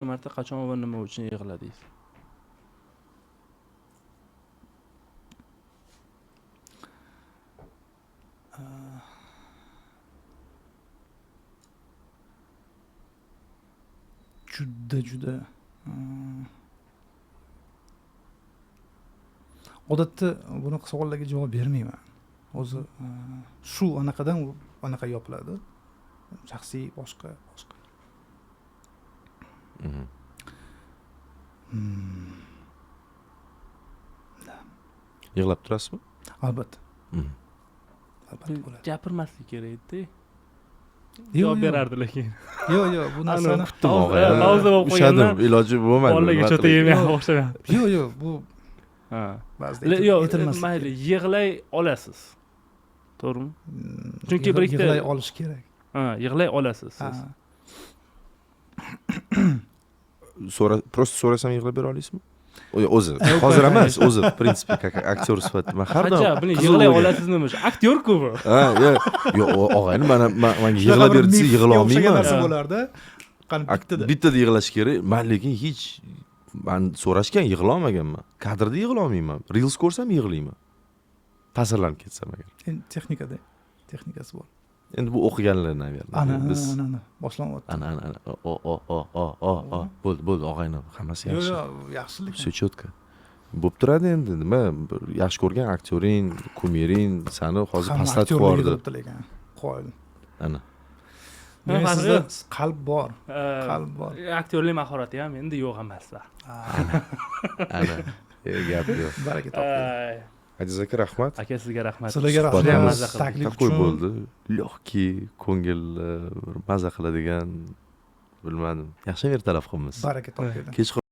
marta qachon va nima uchun yig'ladingiz? Juda odatda bunaqa savollarga javob bermayman. O'zi shu anaqadan u anaqa yopiladi. Shaxsiy boshqa. Yig'lab turasizmi? Albatta. Albatta bo'ladi. Gapirmaslik kerak edi. Yo'q, Javob berardi lekin. Yo'q, bu narsani Pauza bo'lib Ushadim, qo'ygandan iloji bo'lmadi. bolaga chota yemay o'xshamayapti. yo'q, bu Ha. ba'zida Yo'q, aytilmaslik mayli, kerak. yig'lay olasiz. To'g'rimi? Chunki bir ikkita yig'lay olish kerak. Ha, yig'lay olasiz Ha. siz. Prosta so'rasam yig'lab bera olasizmi? O'zi, hozir emas, o'zi prinsipе как aktyor sifatida men har doim Buni yig'lay olasizmi? Aktyor-ku bu. Ha, yo'q, og'ayni, menga yig'lab ber desa yig'la olmayman. narsa bo'lardi. Qani Bittada yig'lash kerak. Men lekin hech men so'rashgan yig'la olmaganman. Kadrda yig'la olmayman. Reels ko'rsam yig'layman. Ta'sirlanib ketsam agar. endi texnikasi bor. Endi bu o'qiganlar, naверное. Ana boshlanyapti. Ana. Bo'ldi, og'ayni, hammasi yaxshi. Yo'q, yaxshilik. Все четко. Bo'lib turadi endi. Nima, yaxshi ko'rgan aktyoring, kumiring sani hozir pastlatib yubordi. lekin. Qo'ydi. Ana. Demak, sizda qalb bor. Aktyorlik mahorati ham endi yo'q emas. Ana. Gap yo'q. Baraka toping. Aziz aka, rahmat. Aka, sizga rahmat. Sizlarga Suhbatga rahmat. maza qildik. Taklif Takoy uchun. bo'ldi. Lyoqki, ko'ngil maza qiladigan, bilmadim. Yaxshi ertalab qilamiz. Baraka toping. Kech